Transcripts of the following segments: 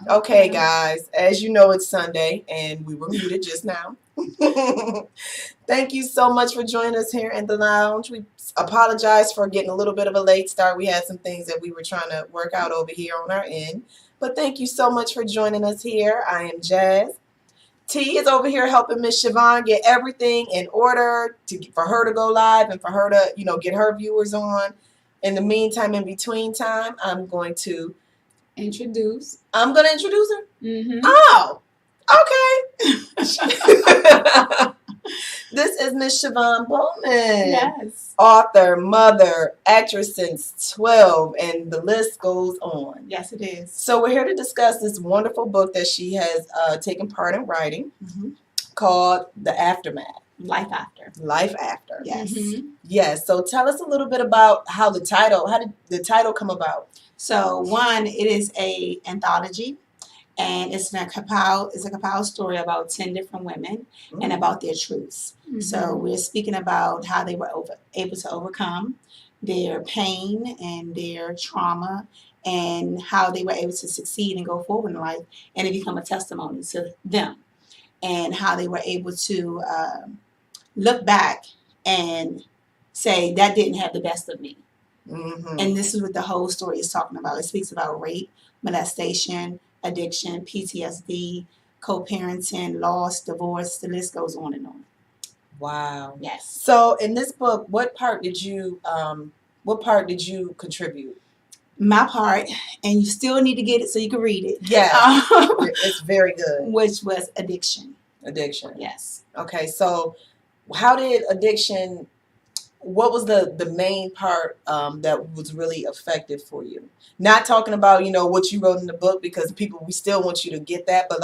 Okay, guys, as you know, it's Sunday, and we were muted just now. Thank you so much for joining us here in the lounge. We apologize for getting a little bit of a late start. We had some things that we were trying to work out over here on our end. But thank you so much for joining us here. I am Jazz. T is over here helping Miss Shavonne get everything in order for her to go live and for her to, get her viewers on. In the meantime, in between time, I'm going to introduce her. Mm-hmm. Oh, okay. This is Miss Shavonne Bowman. Yes. Author, mother, actress since 12, and the list goes on. Yes, it is. So we're here to discuss this wonderful book that she has taken part in writing called The Aftermath. Life After. Life After. Yes. Mm-hmm. Yes. So tell us a little bit about how did the title come about? So one, it is a anthology. And it's a compiled story about 10 different women and about their truths. Mm-hmm. So we're speaking about how they were able to overcome their pain and their trauma and how they were able to succeed and go forward in life and it become a testimony to them and how they were able to look back and say, that didn't have the best of me. Mm-hmm. And this is what the whole story is talking about. It speaks about rape, molestation, addiction, PTSD, co-parenting, loss, divorce, the list goes on and on. Wow. Yes. So in this book, what part did you contribute? My part, and you still need to get it so you can read it. Yeah. It's very good. Which was addiction. Addiction. Yes. Okay, so how did addiction, what was the main part that was really effective for you? Not talking about, what you wrote in the book because we still want you to get that, but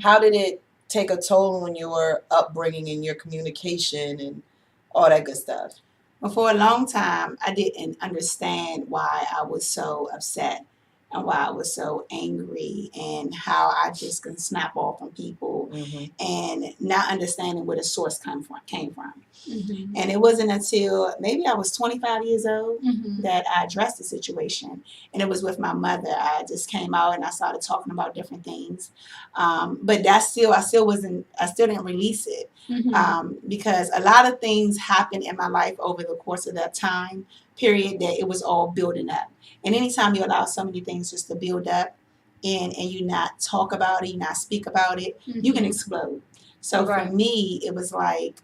how did it take a toll on your upbringing and your communication and all that good stuff? Well, for a long time, I didn't understand why I was so upset and why I was so angry and how I just can snap off on people and not understanding where the source came from. Mm-hmm. And it wasn't until maybe I was 25 years old that I addressed the situation. And it was with my mother. I just came out and I started talking about different things. But I still didn't release it because a lot of things happened in my life over the course of that time period that it was all building up. And anytime you allow so many things just to build up and you not talk about it, you not speak about it, you can explode. So for me, it was like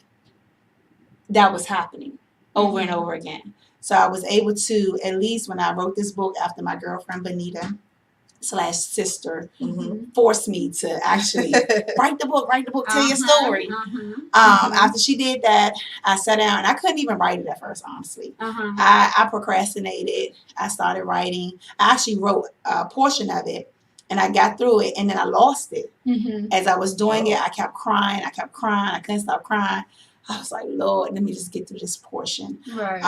that was happening over and over again. So I was able to, at least when I wrote this book after my girlfriend Benita / sister forced me to actually write the book, tell your story. After she did that, I sat down and I couldn't even write it at first, honestly. I procrastinated. I started writing. I actually wrote a portion of it and I got through it and then I lost it. As I was doing it, I kept crying. I couldn't stop crying. I was like, Lord, let me just get through this portion. Right.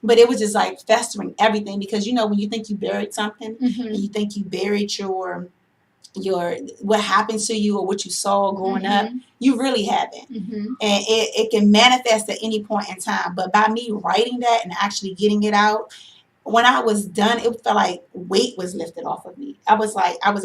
But it was just like festering everything because, when you think you buried something and you think you buried your what happened to you or what you saw growing up, you really haven't. And it can manifest at any point in time. But by me writing that and actually getting it out, when I was done, it felt like weight was lifted off of me. I was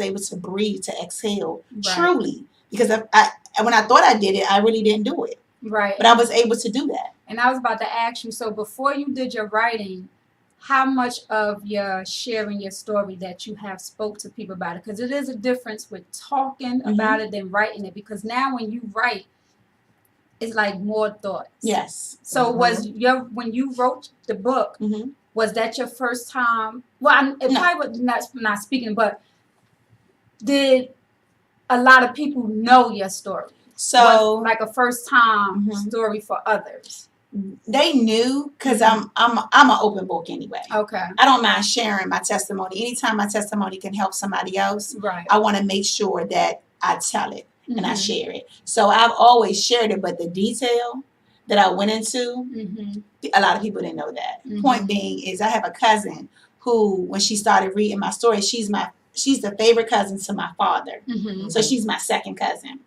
able to breathe, to exhale, truly. Because when I thought I did it, I really didn't do it. Right. But I was able to do that. And I was about to ask you, so before you did your writing, how much of your sharing your story that you have spoke to people about it? Because it is a difference with talking about it than writing it. Because now when you write, it's like more thoughts. Yes. So when you wrote the book, was that your first time? Well, probably was not speaking, but did a lot of people know your story? So like a first time story for others. They knew because I'm an open book anyway. Okay. I don't mind sharing my testimony. Anytime my testimony can help somebody else, I want to make sure that I tell it and I share it. So I've always shared it, but the detail that I went into, a lot of people didn't know that. Point being is I have a cousin who, when she started reading my story, she's the favorite cousin to my father. So she's my second cousin.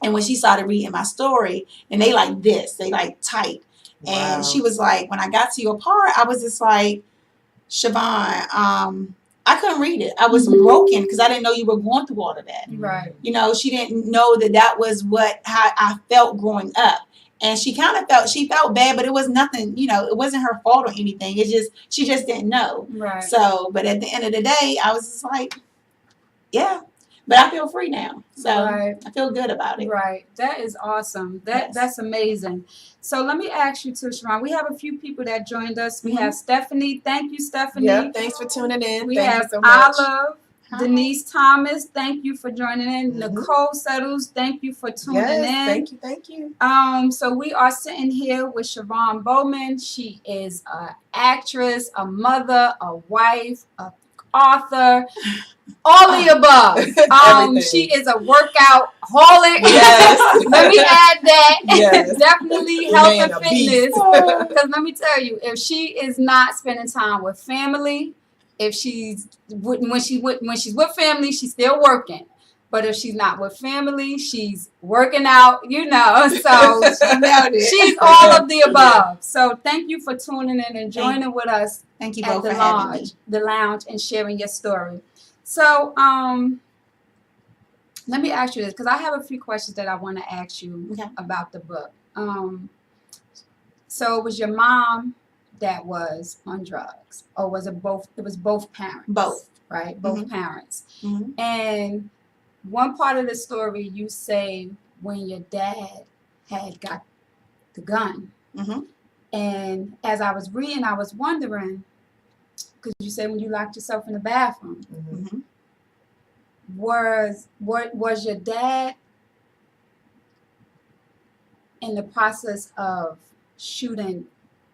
And when she started reading my story, and they like this, they like tight. And she was like, when I got to your part, I was just like, Shavonne, I couldn't read it. I was broken because I didn't know you were going through all of that. Right. You know, she didn't know that was how I felt growing up. And she felt bad, but it was nothing, you know, it wasn't her fault or anything. She just didn't know. Right. So, but at the end of the day, I was just like, yeah, but I feel free now. So I feel good about it. Right. That is awesome. That's amazing. So let me ask you too, Shavonne. We have a few people that joined us. We have Stephanie. Thank you, Stephanie. Yeah, thanks for tuning in. We Thank have you so much. Olive. Denise Thomas, thank you for joining in. Nicole Settles, thank you for tuning in. Thank you. So we are sitting here with Shavonne Bowman. She is an actress, a mother, a wife, an author, all the above. She is a workout holic. Yes. Let me add that. Yes. Definitely health and fitness. Because let me tell you, if she is not spending time with family, if she's when she's with family, she's still working. But if she's not with family, she's working out, you know. So she's all of the above. So thank you for tuning in and joining with us. Thank you at both the for having me. The lounge and sharing your story. So let me ask you this, because I have a few questions that I want to ask you about the book. So it was your mom that was on drugs, or was it both? It was both parents. Both. Right? Both parents. And one part of the story you say when your dad had got the gun. And as I was reading, I was wondering, because you said when you locked yourself in the bathroom, was your dad in the process of shooting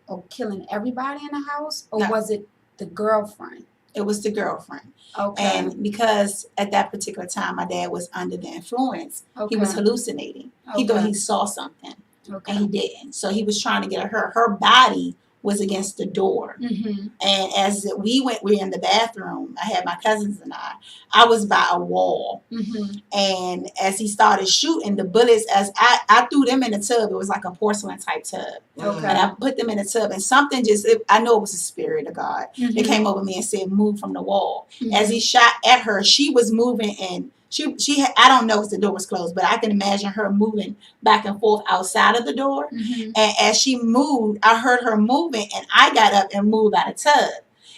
or killing everybody in the house, or was it the girlfriend? It was the girlfriend. Okay. And because at that particular time my dad was under the influence, he was hallucinating. He thought he saw something, and he didn't. So he was trying to get her body was against the door. And as we were in the bathroom, I had my cousins and I was by a wall. And as he started shooting, the bullets, as I threw them in the tub, it was like a porcelain type tub. And I put them in the tub, and something I know it was the spirit of God. It came over me and said, move from the wall. As he shot at her, she was moving, and she had, I don't know if the door was closed, but I can imagine her moving back and forth outside of the door. And as she moved, I heard her moving, and I got up and moved out of the tub.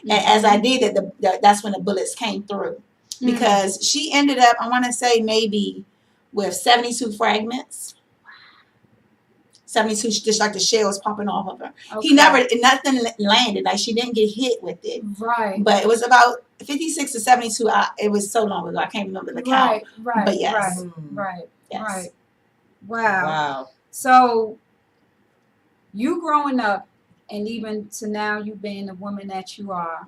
And as I did that, that's when the bullets came through. Because she ended up, I want to say maybe with 72 fragments. 72, just like the shells popping off of her. Nothing landed. Like, she didn't get hit with it. Right. But it was about 56 to 72. It was so long ago. I can't remember the count. Right. But yes. Right. Yes. Right. Wow. So you growing up, and even to now you being the woman that you are,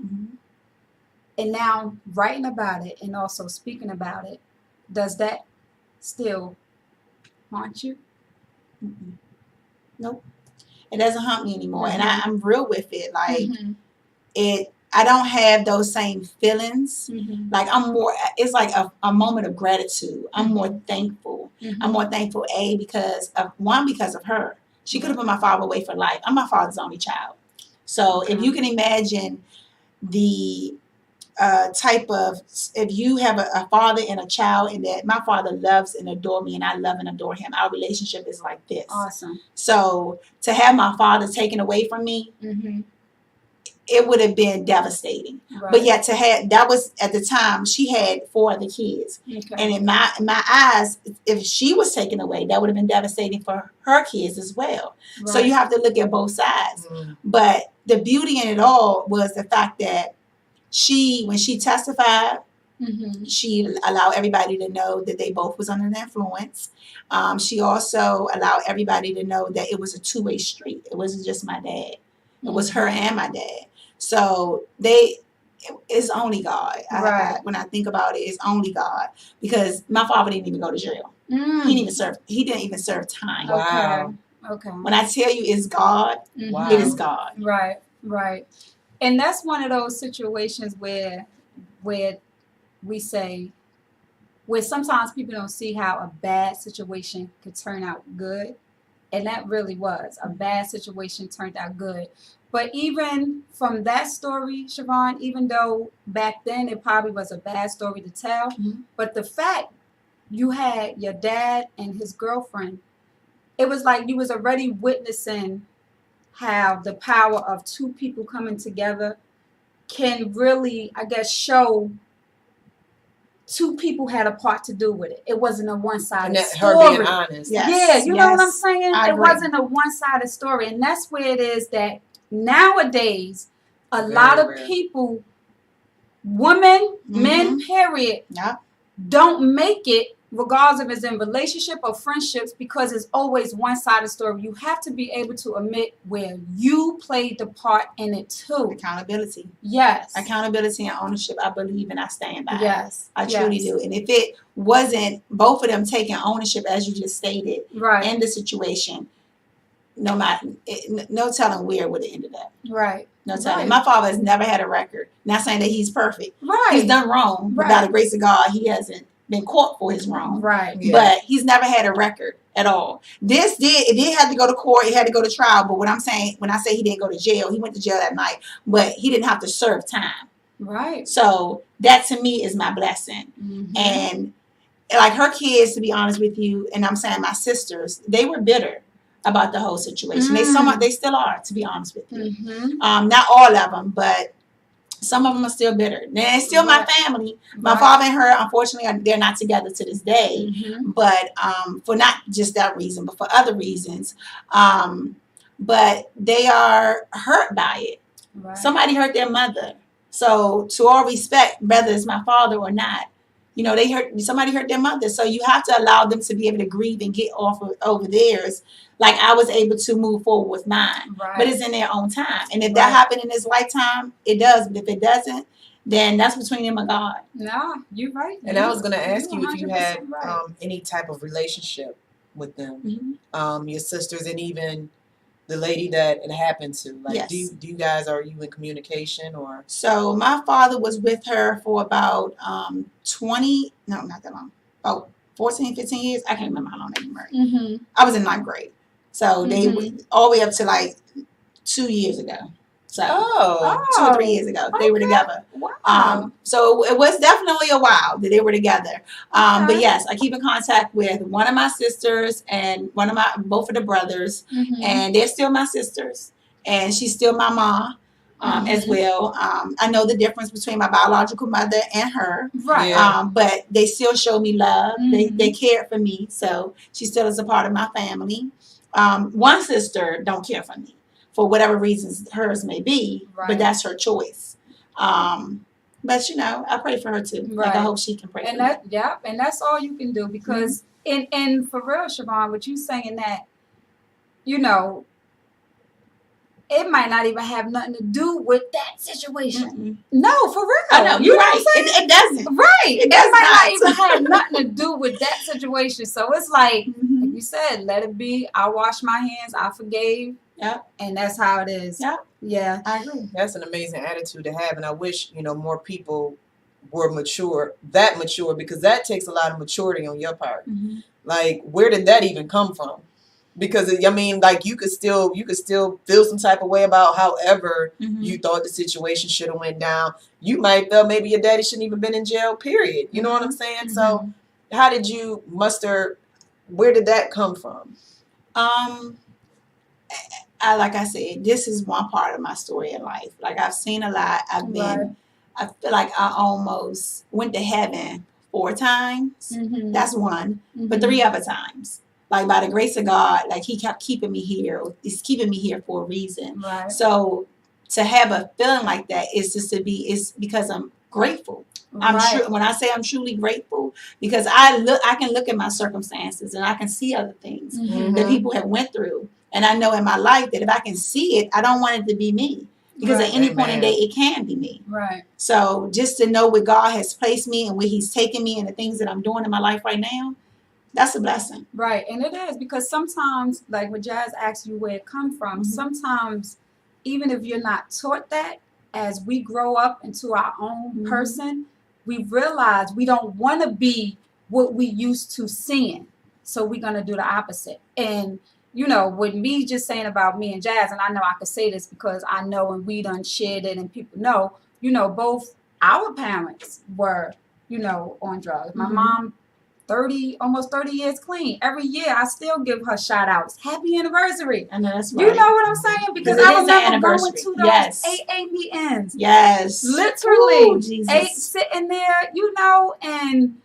and now writing about it and also speaking about it, does that still haunt you? Nope. It doesn't haunt me anymore. And I'm real with it. Like, I don't have those same feelings. Like, I'm more, it's like a moment of gratitude. I'm more thankful. I'm more thankful, because of her. She could have put my father away for life. I'm my father's only child. So if you can imagine the type of, if you have a father and a child, and that my father loves and adore me, and I love and adore him, our relationship is like this. Awesome. So to have my father taken away from me, it would have been devastating. But yet to have, that was at the time she had 4 other kids. And in my eyes, if she was taken away, that would have been devastating for her kids as well. So you have to look at both sides. But the beauty in it all was the fact that when she testified, she allowed everybody to know that they both was under the influence. She also allowed everybody to know that it was a two-way street. It wasn't just my dad. It was her and my dad. So it's only God. When I think about it, it's only God. Because my father didn't even go to jail. He didn't even serve time. Wow. Okay. When I tell you it's God, it is God. Right. And that's one of those situations where we say, where sometimes people don't see how a bad situation could turn out good. And that really was. A bad situation turned out good. But even from that story, Shavonne, even though back then it probably was a bad story to tell, but the fact you had your dad and his girlfriend, it was like you was already witnessing how the power of two people coming together can really, I guess, show two people had a part to do with it. It wasn't a one-sided story. Her being honest. Yes. Yeah, you know what I'm saying? I It agree. wasn't a one-sided story. And that's where it is that nowadays, a lot of people, women, men, period, don't make it, regardless if it's in relationship or friendships, because it's always one-sided story. You have to be able to admit where you played the part in it too. Accountability. Yes. Accountability and ownership, I believe and I stand by. Yes. I truly do. And if it wasn't both of them taking ownership, as you just stated, in the situation, no telling where it would have ended up. Right. No telling. My father has never had a record. Not saying that he's perfect. Right. He's done wrong. But by the grace of God, he hasn't been caught for his wrong. Right. Yeah. But he's never had a record at all. It did have to go to court. It had to go to trial. But what I'm saying, when I say he didn't go to jail, he went to jail that night. But he didn't have to serve time. Right. So that to me is my blessing. And like her kids, to be honest with you, and I'm saying my sisters, they were bitter about the whole situation. They still are, to be honest with you. Not all of them, but some of them are still bitter. They're still my family. My father and her, unfortunately, they're not together to this day. But for not just that reason, but for other reasons. But they are hurt by it. Right. Somebody hurt their mother. So to all respect, whether it's my father or not, you know, somebody hurt their mother. So you have to allow them to be able to grieve and get off over theirs. Like I was able to move forward with mine. Right. But it's in their own time. And if that happened in this lifetime, it does. But if it doesn't, then that's between them and God. No, you're right. And I was going to ask you if you had any type of relationship with them, your sisters, and even the lady that it happened to. Like, yes. do you guys, are you in communication or? So my father was with her for about 20, no, not that long. Oh, 14, 15 years. I can't remember how long they were married. I was in 9th grade. So they went all the way up to like 2 years ago. So 2 or 3 years ago, they were together. Wow. So it was definitely a while that they were together. But yes, I keep in contact with one of my sisters and both of the brothers, and they're still my sisters, and she's still my mom as well. I know the difference between my biological mother and her, right? Yeah. But they still show me love. They cared for me, so she still is a part of my family. One sister don't care for me, for whatever reasons hers may be, but that's her choice. But you know, I pray for her too. Right. Like I hope she can pray for me. Yeah, and that's all you can do, because and for real, Shavonne, what you saying that, you know, it might not even have nothing to do with that situation. No, for real. I know, you're right. It doesn't. Right. It might not even have nothing to do with that situation. So it's like you said, let it be. I washed my hands. I forgave. Yep. And that's how it is. Yep. Yeah. I agree. That's an amazing attitude to have. And I wish, you know, more people were mature, because that takes a lot of maturity on your part. Like, where did that even come from? Because I mean, like, you could still feel some type of way about however you thought the situation should have went down. You might feel maybe your daddy shouldn't even been in jail, period. You know what I'm saying? So how did you muster, where did that come from? Like I said, this is one part of my story in life. Like, I've seen a lot. I feel like I almost went to heaven 4 times. That's one. But 3 other times. Like, by the grace of God, like, he kept keeping me here. He's keeping me here for a reason. Right. So to have a feeling like that is it's because I'm grateful. I'm sure when I say I'm truly grateful, because I can look at my circumstances and I can see other things that people have went through. And I know in my life that if I can see it, I don't want it to be me. Because at any point in the day, it can be me. Right. So just to know where God has placed me and where he's taken me and the things that I'm doing in my life right now, that's a blessing. Right. And it is, because sometimes, like when Jazz asked you where it come from, sometimes even if you're not taught that, as we grow up into our own person, we realize we don't want to be what we used to seeing. So we're going to do the opposite. And with me just saying about me and Jazz, and I know I could say this because I know and we done shared it and people know, both our parents were, on drugs. My mom, almost 30 years clean. Every year I still give her shout outs. Happy anniversary. I know that's right. You know what I'm saying? Because I remember going to those AA meetings. Yes. Literally. Sitting there, and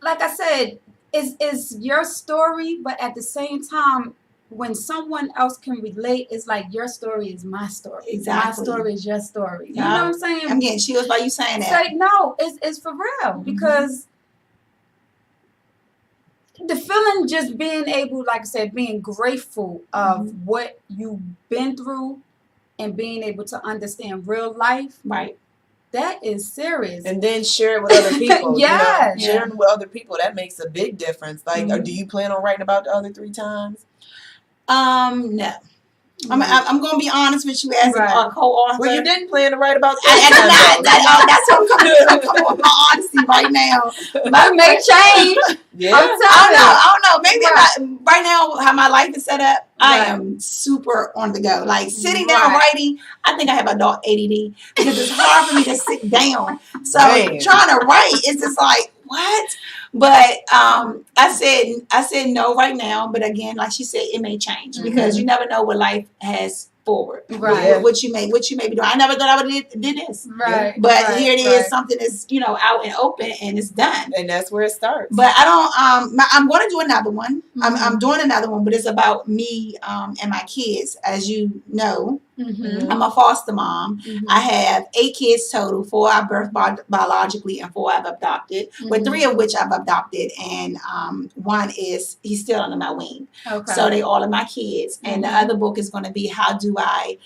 like I said, it's your story, but at the same time, when someone else can relate, it's like your story is my story. Exactly. My story is your story. You know what I'm saying? I'm getting chills by you saying that. Like, no, it's for real. Because the feeling, just being able, like I said, being grateful of what you've been through and being able to understand real life. Right. That is serious. And then share it with other people. Yes. Sharing with other people, that makes a big difference. Like, do you plan on writing about the other 3 times? No. I'm going to be honest with you as a co-author. Well, you didn't plan to write about I did not. That's what I'm coming to. I'm coming with my honesty right now. But may change. Yeah. I don't know. Maybe right now, how my life is set up, I am super on the go. Like sitting down writing, I think I have adult ADD because it's hard for me to sit down. So trying to write is just like, what? But I said no right now. But again, like she said, it may change because you never know what life has forward. Right. What you may be doing. I never thought I would did this. Right. But here it is. Something is out and open and it's done. And that's where it starts. But I don't. I'm going to do another one. I'm doing another one, but it's about me and my kids. As you know, I'm a foster mom. I have 8 kids total. 4 I birthed biologically, and 4 I've adopted. With 3 of which I've adopted, and one he's still under my wing. Okay. So they all are my kids. And the other book is going to be how do I.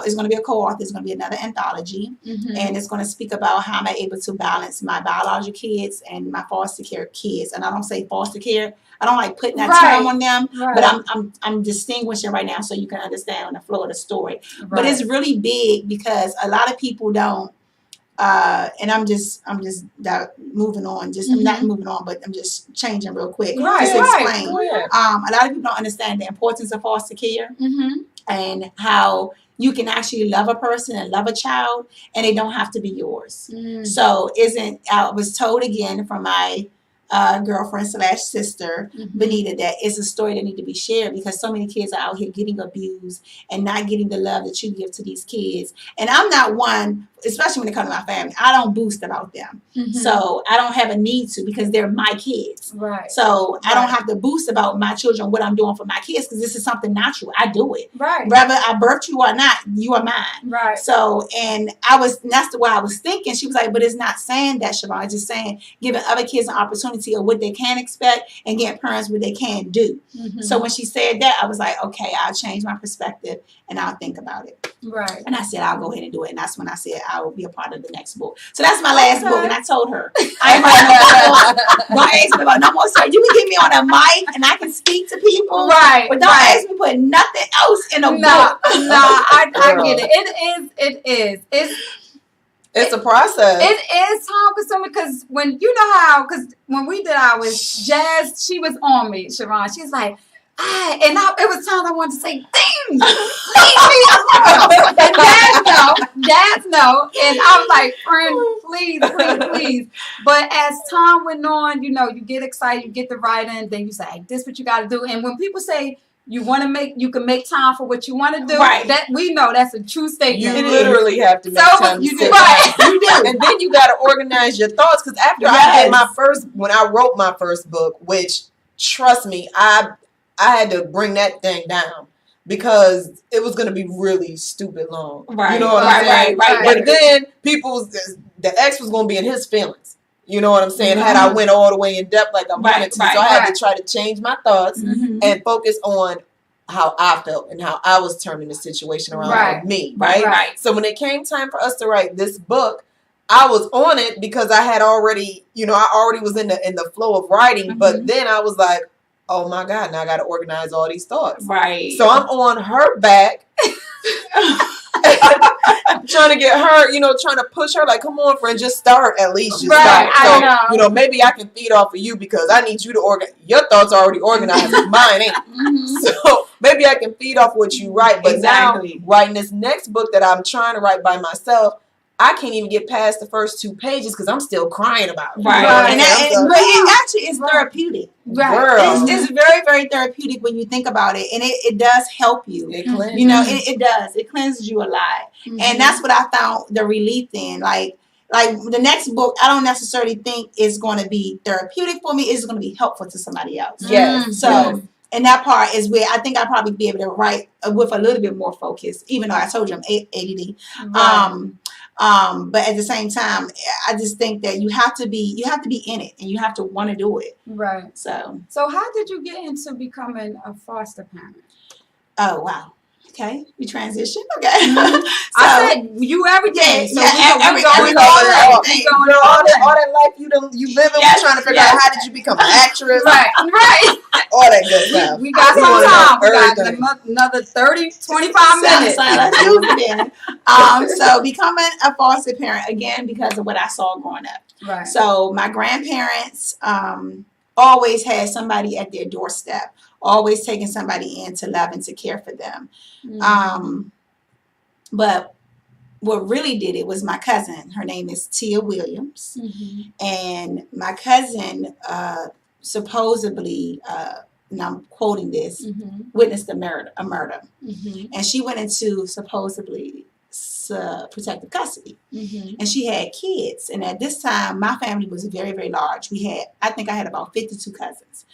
It's going to be a co-author. It's going to be another anthology, and it's going to speak about how am I able to balance my biological kids and my foster care kids. And I don't say foster care. I don't like putting that term on them, but I'm distinguishing right now so you can understand on the flow of the story. Right. But it's really big because a lot of people don't. And I'm just moving on. I'm not moving on, but I'm just changing real quick. Just to explain. A lot of people don't understand the importance of foster care and how you can actually love a person and love a child, and they don't have to be yours. So I was told again from my girlfriend / sister, Benita, that it's a story that needs to be shared because so many kids are out here getting abused and not getting the love that you give to these kids. And I'm not one, especially when it comes to my family, I don't boast about them. So I don't have a need to because they're my kids. Right. So I don't have to boast about my children, what I'm doing for my kids, because this is something natural. I do it. Right. Whether I birthed you or not, you are mine. Right. So, and that's the way I was thinking. She was like, but it's not saying that, Shavonne. It's just saying giving other kids an opportunity of what they can expect and getting parents what they can do. So when she said that, I was like, okay, I'll change my perspective and I'll think about it. Right. And I said, I'll go ahead and do it. And that's when I said I will be a part of the next book. So that's my last book. And I told her, I ain't writing no more. Don't ask me about no more. So you can get me on a mic and I can speak to people. Right. But don't ask me to put nothing else in a book. No, I get it. It's a process. It is time consuming because when we did ours, Jazz, she was on me, Shavonne. She's like, it was times I wanted to say, dang, and Jazz no. And I was like, friend, please. But as time went on, you get excited, you get the writing, then you say, this is what you got to do. And when people say, you can make time for what you want to do. Right. That we know that's a true statement. You literally have to make time to sit down. You do. And then you got to organize your thoughts. Because after I did when I wrote my first book, which, trust me, I had to bring that thing down because it was going to be really stupid long. Right. You know what I'm saying? Right. But then the ex was going to be in his feelings. You know what I'm saying? Had I went all the way in depth like I wanted to. So I had to try to change my thoughts and focus on how I felt and how I was turning the situation around for me. Right? So when it came time for us to write this book, I was on it because I had already, I already was in the flow of writing. But then I was like, oh my God, now I got to organize all these thoughts. Right. So I'm on her back. trying to get her, trying to push her, like, come on, friend, just start at least. Just Right, start. I So, maybe I can feed off of you because I need you to organize. Your thoughts are already organized. Mine ain't. So maybe I can feed off what you write. But now, writing this next book that I'm trying to write by myself, I can't even get past the first 2 pages because I'm still crying about it. Right. But it actually is therapeutic. Right. It's very, very therapeutic when you think about it. And it does help you. It cleanses. It does. It cleanses you a lot. And that's what I found the relief in. Like the next book, I don't necessarily think is going to be therapeutic for me. It's going to be helpful to somebody else. Yes. So, and that part is where I think I'll probably be able to write with a little bit more focus, even though I told you I'm ADD. Right. But at the same time, I just think that you have to be in it and you have to want to do it. Right. So how did you get into becoming a foster parent? Oh, wow. Okay, we transition. Okay, I said you everything. So all that life you live in. We're trying to figure out how did you become an actress, right, all that good stuff. We got some time. We got another 30, 25 minutes. Let's use it then. So becoming a foster parent again because of what I saw growing up. Right. So my grandparents always had somebody at their doorstep. Always taking somebody in to love and to care for them. But what really did it was my cousin. Her name is Tia Williams. And my cousin supposedly, and I'm quoting this, witnessed a murder. And she went into supposedly protective custody. And she had kids. And at this time, my family was very, very large. I think I had about 52 cousins.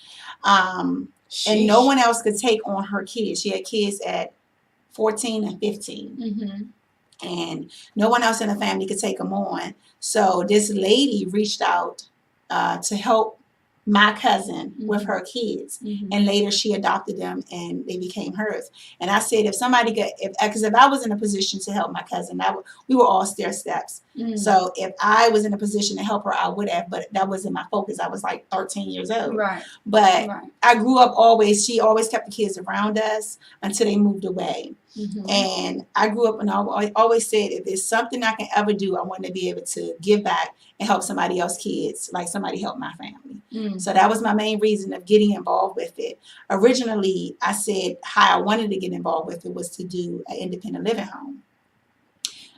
And no one else could take on her kids. She had kids at 14 and 15. And no one else in the family could take them on. So this lady reached out to help my cousin with her kids. And later she adopted them and they became hers. And I said, if I was in a position to help my cousin, we were all stair steps. So if I was in a position to help her, I would have, but that wasn't my focus. I was like 13 years old. Right. But I grew up she always kept the kids around us until they moved away. And I grew up and I always said, if there's something I can ever do, I want to be able to give back and help somebody else's kids, like somebody helped my family. So that was my main reason of getting involved with it. Originally, I said how I wanted to get involved with it was to do an independent living home.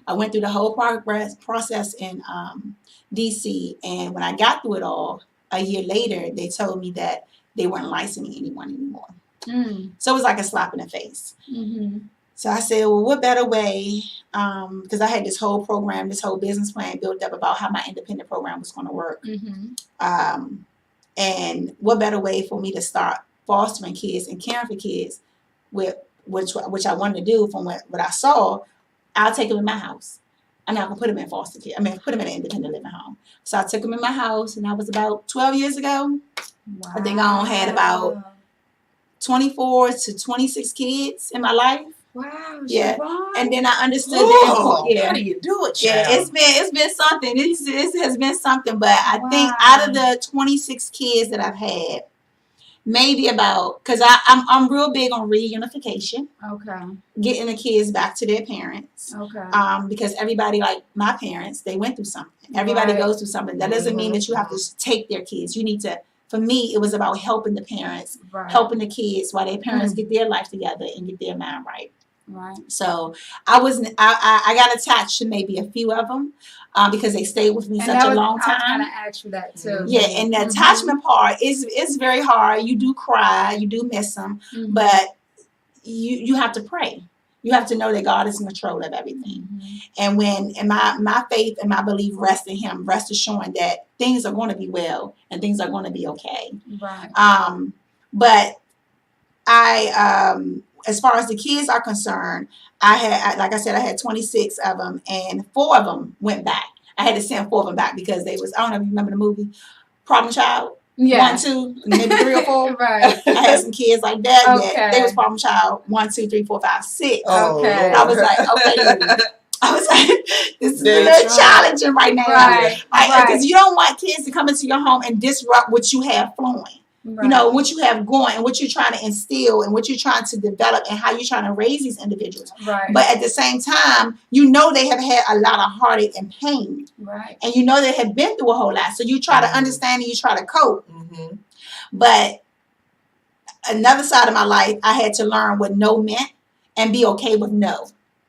I went through the whole process in D.C. And when I got through it all, a year later, they told me that they weren't licensing anyone anymore. So it was like a slap in the face. So I said, well, what better way, because I had this whole program, this whole business plan built up about how my independent program was going to work. And what better way for me to start fostering kids and caring for kids, which I wanted to do from what I saw. I'll take them in my house. I'm not going to put them in foster care. Put them in an independent living home. So I took them in my house, and that was about 12 years ago. Wow. I think I had about 24 to 26 kids in my life. Wow. Yeah. Shavonne. And then I understood the importance. How do you do it, child? Yeah, it's been something. It has been something. But I think out of the 26 kids that I've had, maybe about, because I'm real big on reunification. Okay. Getting the kids back to their parents. Okay. Because everybody, like my parents, they went through something. Everybody goes through something. That doesn't mean that you have to take their kids. You need to. For me, it was about helping the parents, helping the kids while their parents get their life together and get their mind right. Right. So I got attached to maybe a few of them because they stayed with me such a long time. I was going to ask you that too. Yeah, and the attachment part is very hard. You do cry, you do miss them, but you have to pray. You have to know that God is in control of everything. And when my faith and my belief rest in Him, rest assuring that things are going to be well and things are going to be okay. Right. But as far as the kids are concerned, I had 26 of them, and 4 of them went back. I had to send 4 of them back because they was, I don't know if you remember the movie Problem Child. Yeah. 1, 2, maybe 3 or 4. Right. I had some kids like that. Okay. Yeah, they was Problem Child 1, 2, 3, 4, 5, 6. Okay. I was like, okay. I was like, this is a little challenging right now. Right. Because you don't want kids to come into your home and disrupt what you have flowing. You know, what you have going and what you're trying to instill and what you're trying to develop and how you're trying to raise these individuals. Right. But at the same time, you know they have had a lot of heartache and pain. Right. And you know they have been through a whole lot. So you try to understand and you try to cope. But another side of my life, I had to learn what no meant and be okay with no.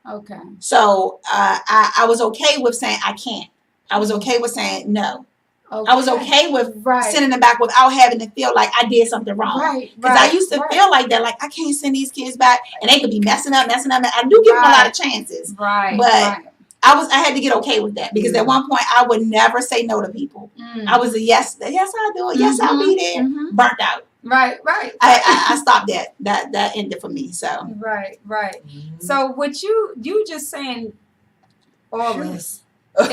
Okay. So I was okay with saying I can't. I was okay with saying no. Okay. I was okay with sending them back without having to feel like I did something wrong. Right. Because I used to feel like that, like I can't send these kids back and they could be messing up. And I do give them a lot of chances. Right. But I had to get okay with that because at one point I would never say no to people. I was a yes I'll do it. Yes, I'll be there. Burnt out. Right. I stopped that. That ended for me. So Right. So what you just saying all this. I'm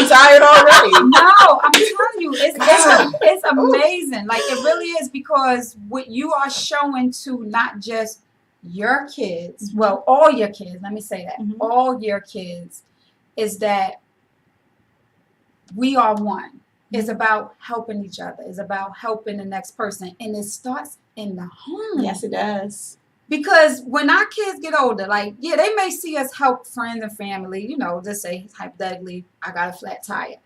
tired already. No, I'm telling you, it's amazing. Like it really is, because what you are showing to not just your kids, well, all your kids, let me say that, all your kids, is that we are one. It's about helping each other. It's about helping the next person. And it starts in the home. Yes, it does. Because when our kids get older, like, yeah, they may see us help friends and family, you know, just say hypothetically, I got a flat tire.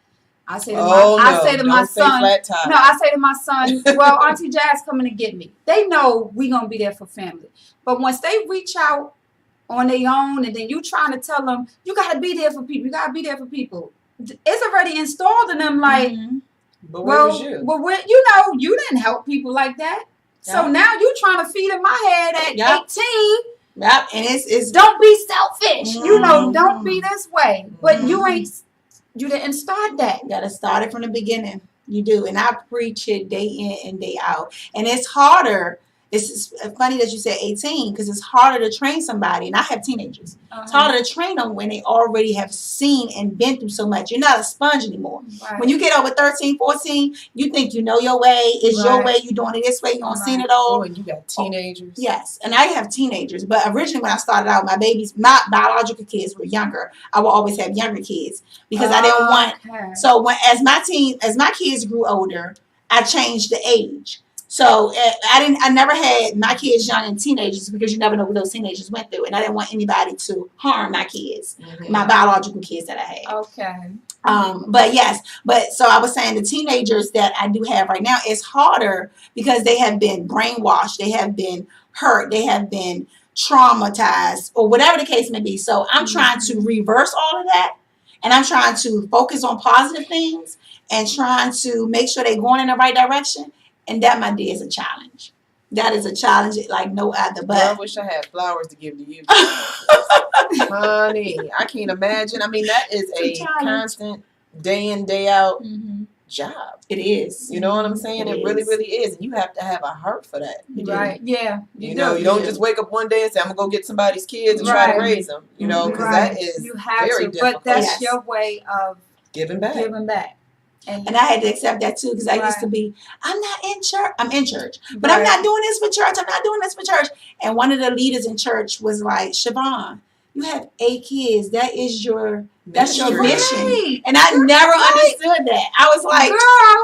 I say to my son, well, Auntie Jazz coming to get me. They know we gonna be there for family. But once they reach out on their own, and then you trying to tell them, you gotta be there for people. You gotta be there for people. It's already installed in them. Like, but where was you? Well, you know, you didn't help people like that. So now you trying to feed in my head at 18. Yep. And it's don't be selfish. You know, don't be this way. But you didn't start that. You gotta start it from the beginning. You do. And I preach it day in and day out. And it's harder. It's funny that you said 18 because it's harder to train somebody. And I have teenagers. It's harder to train them when they already have seen and been through so much. You're not a sponge anymore. Right. When you get over 13, 14, you think you know your way. It's your way. You're doing it this way. You don't seen it all. Oh, and you got teenagers. Yes. And I have teenagers. But originally when I started out, my biological kids were younger. I will always have younger kids because I didn't want. So as my kids grew older, I changed the age. So I never had my kids young and teenagers because you never know what those teenagers went through, and I didn't want anybody to harm my kids, my biological kids that I had. Okay. But so I was saying the teenagers that I do have right now, it's harder because they have been brainwashed, they have been hurt, they have been traumatized, or whatever the case may be. So I'm trying to reverse all of that, and I'm trying to focus on positive things and trying to make sure they're going in the right direction. And that, my dear, is a challenge. That is a challenge like no other. But I wish I had flowers to give to you. Honey, I can't imagine. I mean, that is a constant day in, day out job. It is. You know what I'm saying? It really, really is. And you have to have a heart for that. Right. Yeah. You know, you don't just wake up one day and say, I'm going to go get somebody's kids and try to raise them. You know, because that is very difficult. But that's your way of giving back. And I had to accept that too because I used to be, I'm not in church. I'm in church, but I'm not doing this for church. I'm not doing this for church. And one of the leaders in church was like, Shavonne, you have 8 kids. That's your mission. And I never understood that. I was like,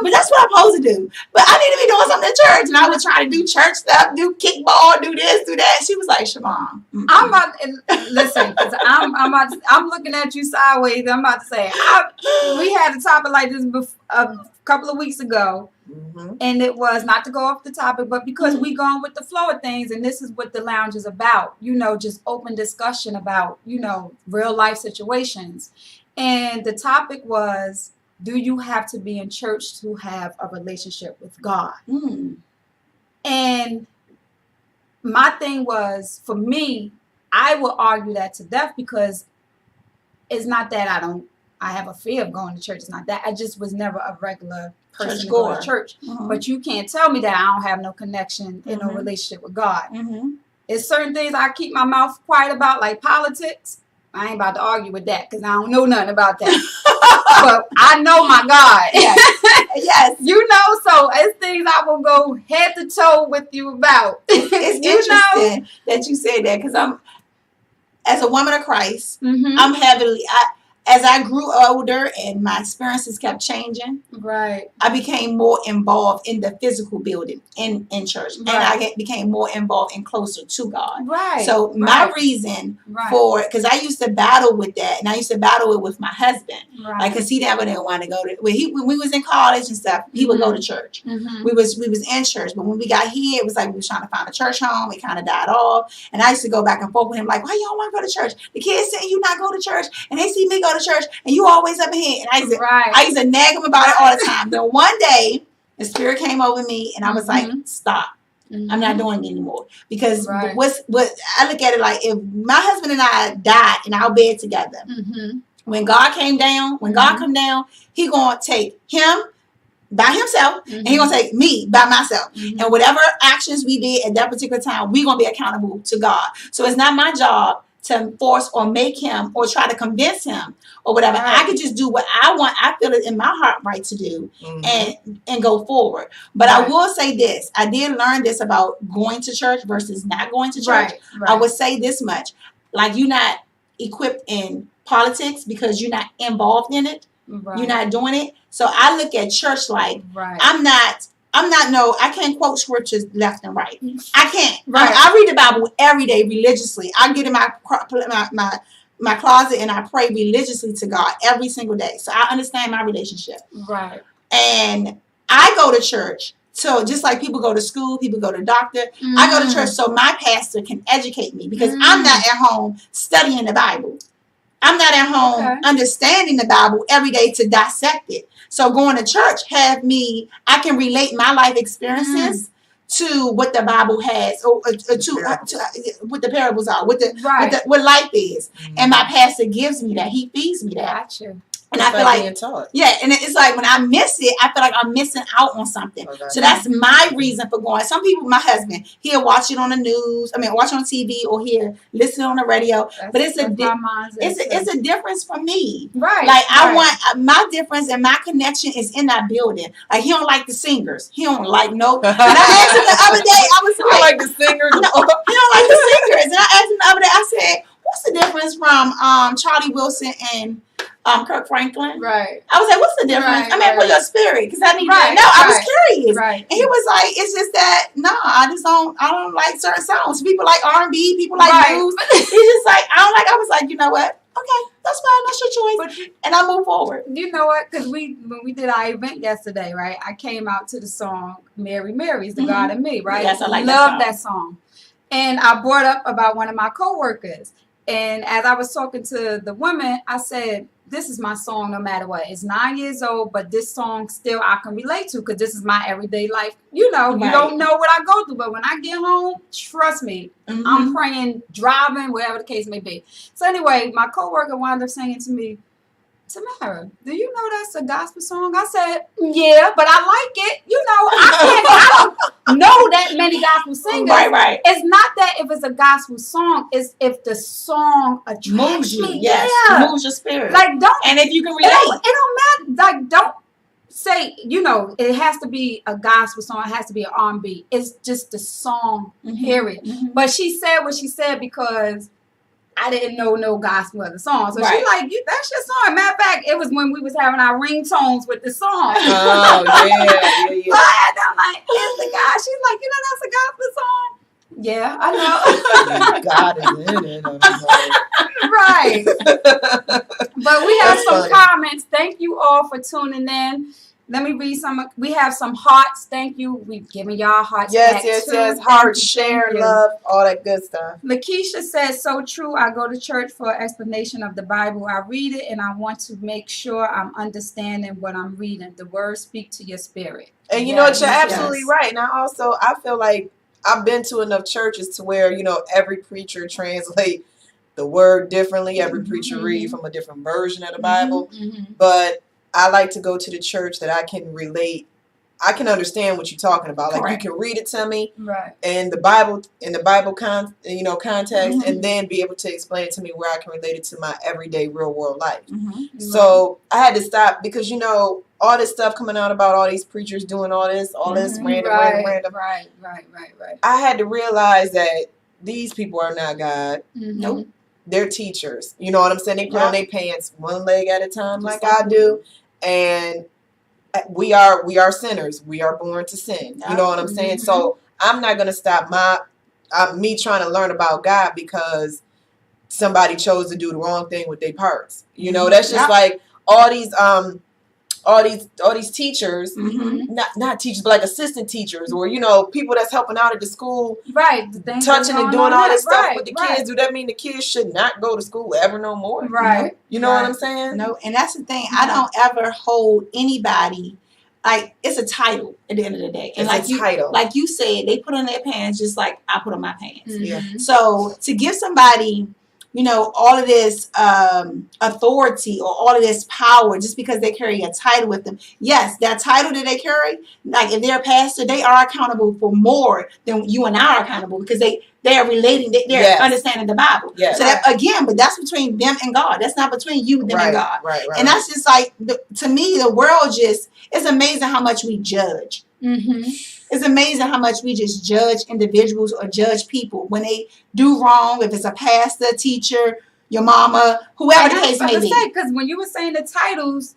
but that's what I'm supposed to do. But I need to be doing something at church. And I was trying to do church stuff, do kickball, do this, do that. She was like, Shavonne. I'm about to, listen, because I'm looking at you sideways. I'm about to say, we had a topic like this a couple of weeks ago. And it was not to go off the topic, but because we gone with the flow of things, and this is what the lounge is about, you know, just open discussion about, you know, real life situations. And the topic was, do you have to be in church to have a relationship with God? And my thing was, for me, I will argue that to death because it's not that I have a fear of going to church. It's not that. I just was never a regular person to go to church. But you can't tell me that I don't have no connection and no relationship with God. There's certain things I keep my mouth quiet about, like politics. I ain't about to argue with that because I don't know nothing about that. But I know my God. Yes. You know, so it's things I will go head to toe with you about. It's interesting that you say that because I'm, as a woman of Christ, I'm heavily, as I grew older and my experiences kept changing, Right. I became more involved in the physical building in church. Right. And I became more involved and closer to God. Right. So my reason for, because I used to battle with that, and I used to battle it with my husband. Right. Like, because he never didn't want to go to, when we was in college and stuff, he would go to church. We was in church. But when we got here, it was like we was trying to find a church home. It kind of died off. And I used to go back and forth with him, like, why you don't want to go to church? The kids say you not go to church, and they see me go to church, and you always up in here. And I used to nag him about it all the time. Then one day, the Spirit came over me, and I was like, stop. I'm not doing it anymore. Because what I look at it like, if my husband and I died in our bed together, when God came down, God come down, he going to take him by himself, and he going to take me by myself. And whatever actions we did at that particular time, we going to be accountable to God. So it's not my job to force or make him or try to convince him or whatever. I could just do what I want. I feel it in my heart right to do and go forward. But I will say this. I did learn this about going to church versus not going to church. I would say this much. Like, you're not equipped in politics because you're not involved in it. You're not doing it. So I look at church like I can't quote scriptures left and right. I can't. I read the Bible every day religiously. I get in my closet and I pray religiously to God every single day. So I understand my relationship. Right. And I go to church. So just like people go to school, people go to doctor, I go to church so my pastor can educate me, because I'm not at home studying the Bible. I'm not at home understanding the Bible every day to dissect it. So going to church I can relate my life experiences to what the Bible has, or to what the parables are, what what life is. And my pastor gives me that. He feeds me that. Gotcha. And I feel like, and it's like when I miss it, I feel like I'm missing out on something. So that's my reason for going. Some people, my husband, he'll watch it on the news. Watch it on TV, or he'll listen on the radio. But it's a difference for me. Right. Like, I want my difference, and my connection is in that building. Like, he don't like the singers. He don't like And I asked him the other day, I was like, the singers? No, he don't like the singers. And I asked him the other day, I said, what's the difference from Charlie Wilson and Kirk Franklin? Right. I was like, what's the difference? For your spirit, because I need to know. I was curious. Right. And he was like, it's just that, I don't like certain songs. People like R&B, people like blues. He's just like, I was like, you know what? Okay, that's fine. That's your choice. And I move forward. You know what? Because when we did our event yesterday, right, I came out to the song Mary, Mary's the God in Me, right? Yes, I like that song. And I brought up about one of my coworkers. And as I was talking to the woman, I said, this is my song no matter what. It's 9 years old, but this song still I can relate to, because this is my everyday life. You don't know what I go through, but when I get home, trust me, I'm praying, driving, whatever the case may be. So anyway, my coworker wound up saying to me, Tamara, do you know that's a gospel song? I said, yeah, but I like it. I don't know that many gospel singers. Right. It's not that if it's a gospel song, it's if the song attracts me. Yes, moves your spirit. Like, and if you can relate. It don't matter. Like, don't say, it has to be a gospel song. It has to be an R&B. It's just the song, period. But she said what she said because I didn't know no gospel of the song. So she's like, that's your song. Matter of fact, it was when we was having our ringtones with the song. Oh, yeah. So I'm like, it's the God. She's like, that's a gospel song? Yeah, I know. God is in it. Right. But we have some comments. Thank you all for tuning in. Let me read some. We have some hearts. Thank you. We've given y'all hearts. Yes. Hearts, share, love, all that good stuff. Lakeisha says, so true. I go to church for an explanation of the Bible. I read it and I want to make sure I'm understanding what I'm reading. The words speak to your spirit. And you know what? You're absolutely right. And I feel like I've been to enough churches to where, every preacher translate the word differently. Every preacher read from a different version of the Bible. But I like to go to the church that I can relate. I can understand what you're talking about. Like, you can read it to me, right? In the Bible context, and then be able to explain it to me where I can relate it to my everyday real world life. So I had to stop because all this stuff coming out about all these preachers doing all this random. Right. I had to realize that these people are not God. Nope. they're teachers. You know what I'm saying? They put on their pants one leg at a time, Just like I like do. And we are sinners. We are born to sin. You know what I'm saying? So I'm not gonna stop me trying to learn about God because somebody chose to do the wrong thing with their parts. You know, that's just like all these teachers, not teachers, but like assistant teachers, or you know, people that's helping out at the school, right? Touching and doing all this stuff with the kids. Do that mean the kids should not go to school ever no more? Right. You know what I'm saying? No, and that's the thing. I don't ever hold anybody like it's a title at the end of the day. And it's a title. Like you said, they put on their pants just like I put on my pants. Yeah. So to give somebody, you know, all of this authority or all of this power just because they carry a title with them. Yes, that title that they carry, like if they're a pastor, they are accountable for more than you and I are accountable because they are relating, they're understanding the Bible. Yes. So that, again, but that's between them and God. That's not between you, them, and God. Right. And that's just like, to me, the world it's amazing how much we judge. It's amazing how much we just judge individuals or judge people when they do wrong. If it's a pastor, teacher, your mama, whoever the case may be. Because when you were saying the titles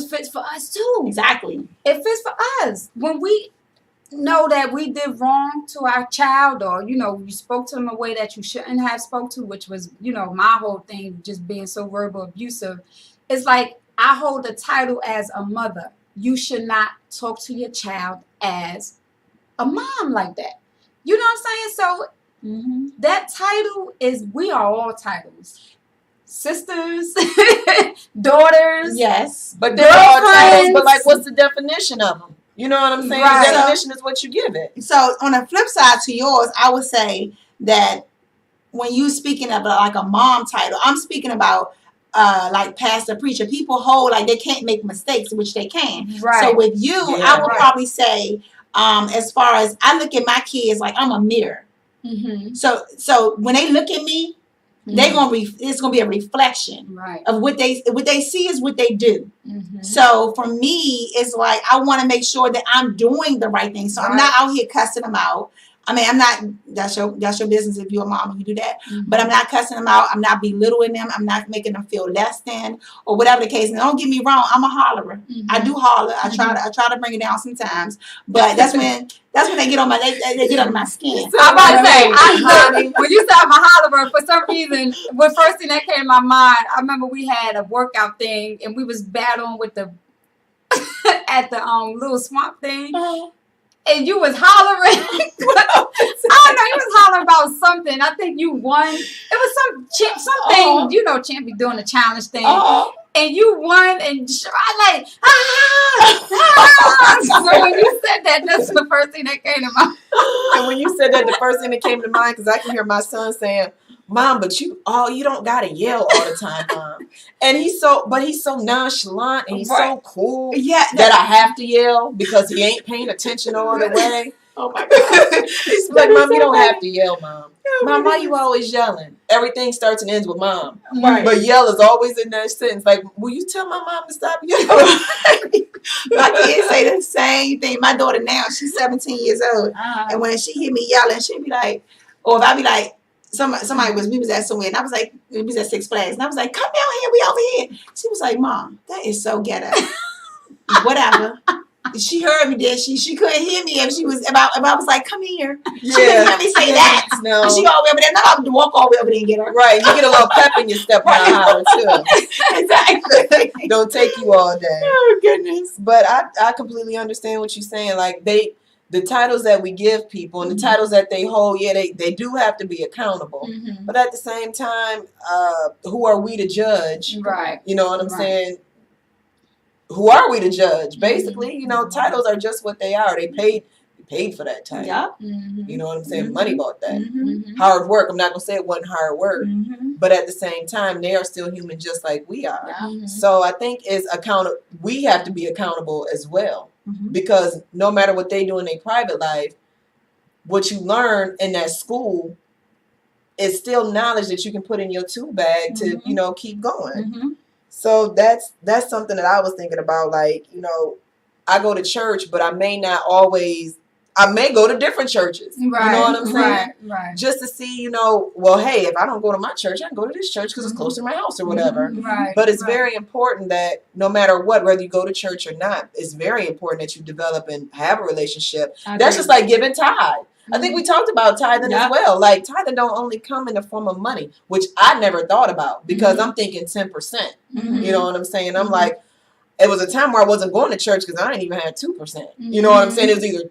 fits for us too. Exactly. It fits for us. When we know that we did wrong to our child, or you know, you spoke to them a way that you shouldn't have spoke to, which was, you know, my whole thing, just being so verbal abusive. It's like I hold the title as a mother. You should not talk to your child as a mom like that. You know what I'm saying? So that title is, we are all titles. Sisters, daughters. Yes. But they're all titles, but like what's the definition of them? You know what I'm saying? Right. The definition is what you give it. So on the flip side to yours, I would say that when you speaking of like a mom title, I'm speaking about like pastor, preacher. People hold like they can't make mistakes, which they can. Right. So with you, I would probably say, as far as I look at my kids, like I'm a mirror. So when they look at me, they're it's gonna be a reflection of what they see is what they do. So for me, it's like I want to make sure that I'm doing the right thing. So I'm not out here cussing them out. I mean, I'm not. That's your business if you're a mom and you do that. But I'm not cussing them out. I'm not belittling them. I'm not making them feel less than or whatever the case. And don't get me wrong. I'm a hollerer. I do holler. I try to bring it down sometimes. But that's when they get on my they get under my skin. I'm about to say, when you said I'm a hollerer, for some reason, the first thing that came to my mind, I remember we had a workout thing and we was battling with the at the little swamp thing. And you was hollering. I don't know. You was hollering about something. I think you won. It was something. You know, Champ be doing the challenge thing. And you won. And I like. So when you said that, that's the first thing that came to mind. And when you said that, the first thing that came to mind, because I can hear my son saying, "Mom, but you don't gotta yell all the time, Mom." And he's so nonchalant and he's so cool that I have to yell because he ain't paying attention all the way. Oh my God. He's like, "Mom, you don't have to yell, Mom." Mom, why you always yelling? Everything starts and ends with Mom. Right. But yell is always in that sentence. Like, will you tell my mom to stop yelling? My kids say the same thing. My daughter now, she's 17 years old. And when she hear me yelling, she'll be like, or if I be like, we was at somewhere and I was like, we was at Six Flags and I was like, come down here, we over here. She was like, Mom, that is so ghetto. Whatever. She heard me there. She couldn't hear me if I was like, come here. She couldn't hear me say that. No. And she all the way over there. Now I have to walk all the way over there and get her. Right. You get a little pep in your step when I holler too. Exactly. Don't take you all day. Oh goodness. But I completely understand what you're saying. Like the titles that we give people and the titles that they hold, they do have to be accountable. But at the same time, who are we to judge? Right. You know what I'm saying? Who are we to judge? Basically, you know, titles are just what they are. They paid for that title. Yep. You know what I'm saying? Money bought that. Hard work. I'm not gonna say it wasn't hard work, but at the same time, they are still human, just like we are. So I think we have to be accountable as well, because no matter what they do in their private life, what you learn in that school is still knowledge that you can put in your tool bag to, you know, keep going. So that's something that I was thinking about. Like, you know, I go to church, but I may not always. I may go to different churches. Right. You know what I'm saying? Right. Just to see, well, hey, if I don't go to my church, I can go to this church because it's close to my house or whatever. Right. But it's very important that no matter what, whether you go to church or not, it's very important that you develop and have a relationship. That's just like giving tithe. I think we talked about tithing as well. Like tithing don't only come in the form of money, which I never thought about because I'm thinking 10%. You know what I'm saying? I'm like, it was a time where I wasn't going to church because I didn't even have 2%. You know what I'm saying? It was either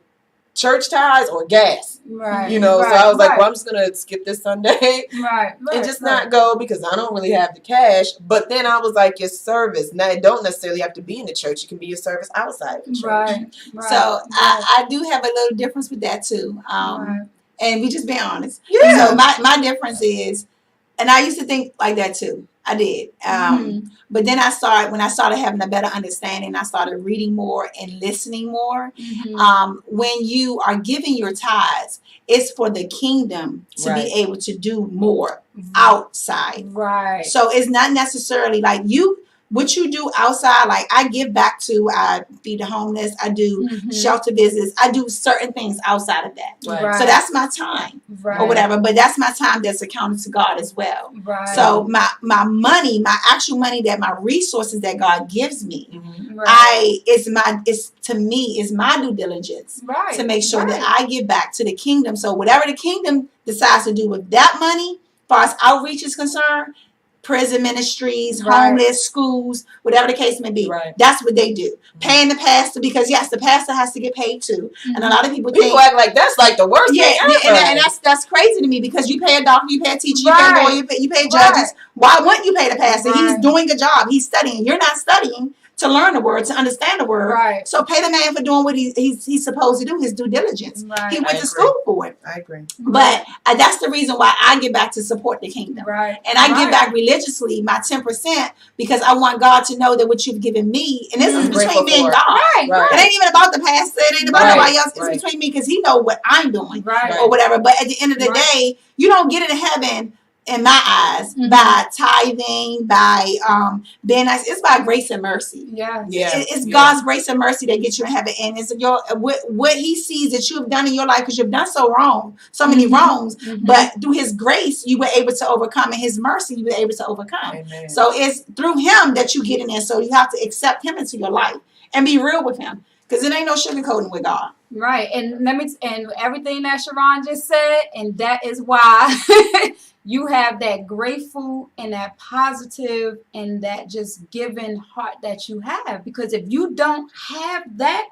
church tithes or gas. Right. So I was like, well, I'm just going to skip this Sunday and just not go because I don't really have the cash. But then I was like, your service. Now, it don't necessarily have to be in the church. It can be your service outside of the church. Right. So I do have a little difference with that too. And we just being honest. So my difference is, and I used to think like that too. I did. But then when I started having a better understanding, I started reading more and listening more. When you are giving your tithes, it's for the kingdom to be able to do more outside. Right. So it's not necessarily like what you do outside, like I give back to, I feed the homeless, I do shelter visits, I do certain things outside of that. Right. So that's my time or whatever, but that's my time that's accounted to God as well. Right. So my money, my actual money, that my resources that God gives me, it's my due diligence to make sure that I give back to the kingdom. So whatever the kingdom decides to do with that money, as far as outreach is concerned, prison ministries, homeless, schools, whatever the case may be. That's what they do. Paying the pastor, because yes, the pastor has to get paid too. And a lot of people act like that's like the worst thing ever. And that's crazy to me because you pay a doctor, you pay a teacher, you pay a lawyer, you pay judges. Why wouldn't you pay the pastor? He's doing a job. He's studying. You're not studying to learn the word, to understand the word. Right. So pay the man for doing what he's supposed to do, his due diligence. Right. He went to school for it. I agree. But that's the reason why I give back to support the kingdom. Right. And I give back religiously, my 10%, because I want God to know that what you've given me, and this is between me and God. Right. It ain't even about the pastor. It ain't about nobody else. It's between me because he know what I'm doing or whatever. But at the end of the day, you don't get into heaven, in my eyes, by tithing, by being nice. It's by grace and mercy. It's God's grace and mercy that gets you in heaven. And it's what he sees that you have done in your life, because you've done so many wrongs. But through his grace, you were able to overcome, and his mercy, you were able to overcome. Amen. So it's through him that you get in there. So you have to accept him into your life and be real with him, because it ain't no sugarcoating with God. Right. And and everything that Shavonne just said, and that is why you have that grateful and that positive and that just giving heart that you have. Because if you don't have that,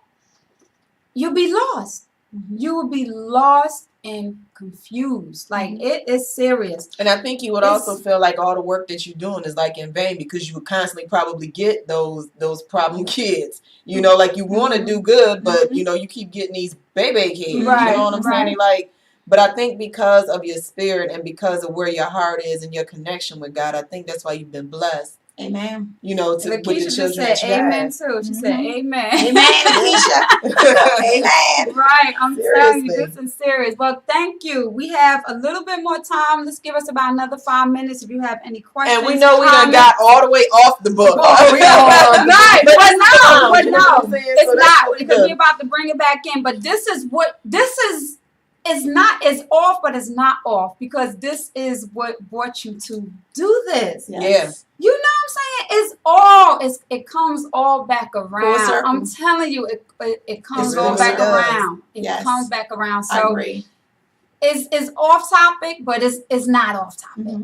you'll be lost. You will be lost and confused. Like it is serious. And I think you would also feel like all the work that you're doing is like in vain, because you would constantly probably get those problem kids. Like you want to do good, but you keep getting these baby kids. You know what I'm saying? Like, but I think because of your spirit and because of where your heart is and your connection with God, I think that's why you've been blessed. Amen. With the children that you amen too. She said amen. Amen, Akeisha. Amen. Right. I'm telling you, this is serious. Well, thank you. We have a little bit more time. Let's give us about another 5 minutes if you have any questions. And we know we done got all the way off the book. Right. But no. It's not, because we're about to bring it back in. But this is it's off, but it's not off, because this is what brought you to do this. Yes. You know what I'm saying? It comes all back around. I'm telling you, it comes all back around. It comes back around. So I agree. It's off topic, but it's not off topic.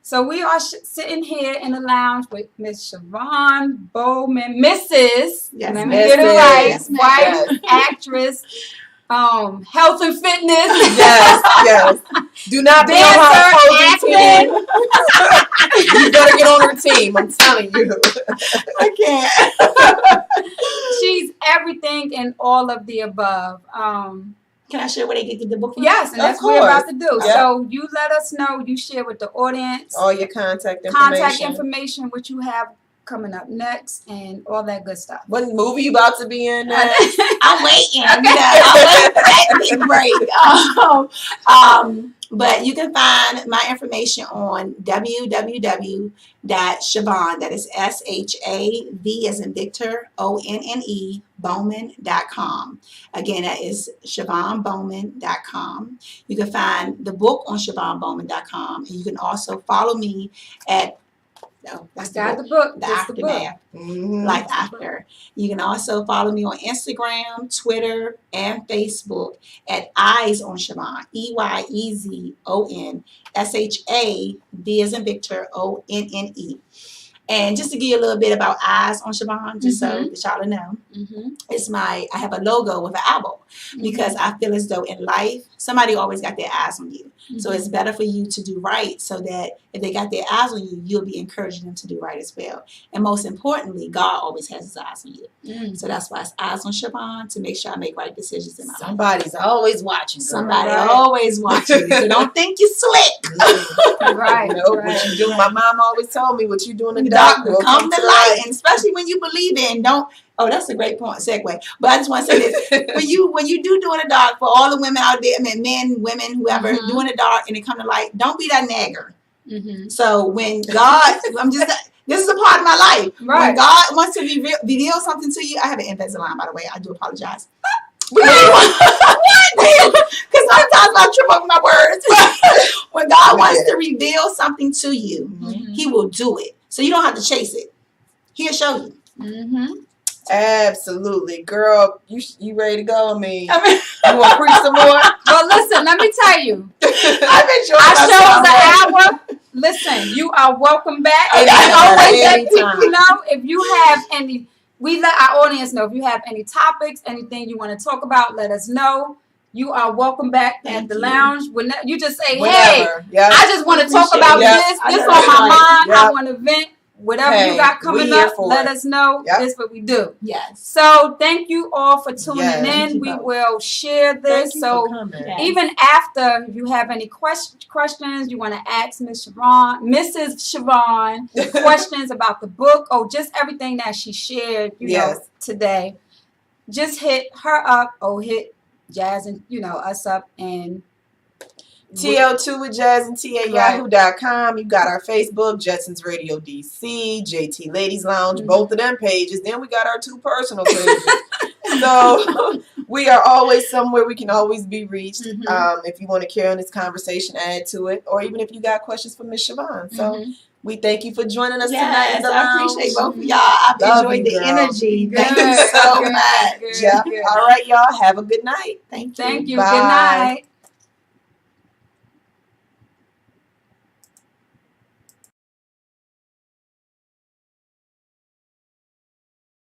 So we are sitting here in the lounge with Miss Shavonne Bowman, Mrs. Let me get it right. Wife, actress, health and fitness. Yes. Do not be on her opposing team. You better get on her team. I'm telling you. I can't. She's everything and all of the above. Can I share where they can get the book from? Yes, and that's what we're about to do. Yep. So you let us know. You share with the audience. All your contact information, what you have coming up next, and all that good stuff. What movie you about to be in next? I'm waiting. I'm waiting for that big break. But you can find my information on www.Shavonne, that is SHAV as in Victor, ONNE, Bowman.com. Again, that is ShavonneBowman.com. You can find the book on ShavonneBowman.com. And you can also follow me at that's the book. The Aftermath. Life After. You can also follow me on Instagram, Twitter, and Facebook at Eyes on Shavonne. EYEZON SHAV as in Victor, ONNE. And just to give you a little bit about Eyes on Shavonne, just so that y'all know, it's I have a logo with an owl because I feel as though in life, somebody always got their eyes on you. So it's better for you to do right so that if they got their eyes on you, you'll be encouraging them to do right as well. And most importantly, God always has his eyes on you. So that's why it's Eyes on Shavonne, to make sure I make right decisions in my life. Somebody's always watching. Somebody always watching. So don't think you're slick. Right. What you do. My mom always told me what you do in the dark dark will come to light. And especially when you believe it and don't. Oh, that's a great point, segue. But I just want to say this. when you do in the dark, for all the women out there, I mean, men, women, whoever, do in the dark and they come to light, don't be that nagger. So when God, this is a part of my life. Right. When God wants to reveal something to you, I have an Invisalign, by the way. I do apologize. Because sometimes I trip over my words. When God wants to reveal something to you, he will do it. So you don't have to chase it. He'll show you. Absolutely. Girl, you ready to go? I mean, you want to preach some more? Well, listen, let me tell you. I've enjoyed our show is an hour. Listen, you are welcome back. And I always let people know if you have any, we let our audience know if you have any topics, anything you want to talk about, let us know. You are welcome back at the lounge. When you just say, hey, I just want to talk about this on my mind. I want to vent. Whatever you got coming up, let us know. This is what we do. Yes. So thank you all for tuning in. We will share this. So even after, if you have any questions, you want to ask Mrs. Shavonne, questions about the book or just everything that she shared, you know, today, just hit her up or hit Jazz and us up and TL2 with Jazz and T at yahoo.com. You got our Facebook, Jetson's Radio DC, JT Ladies Lounge, both of them pages. Then we got our 2 personal pages. So we are always somewhere. We can always be reached. If you want to carry on this conversation, add to it. Or even if you got questions for Miss Shavonne. So we thank you for joining us tonight in the lounge. I appreciate both of y'all. I've enjoyed the energy. Thank you so much. All right, y'all. Have a good night. Thank you. Thank you. Bye. Good night.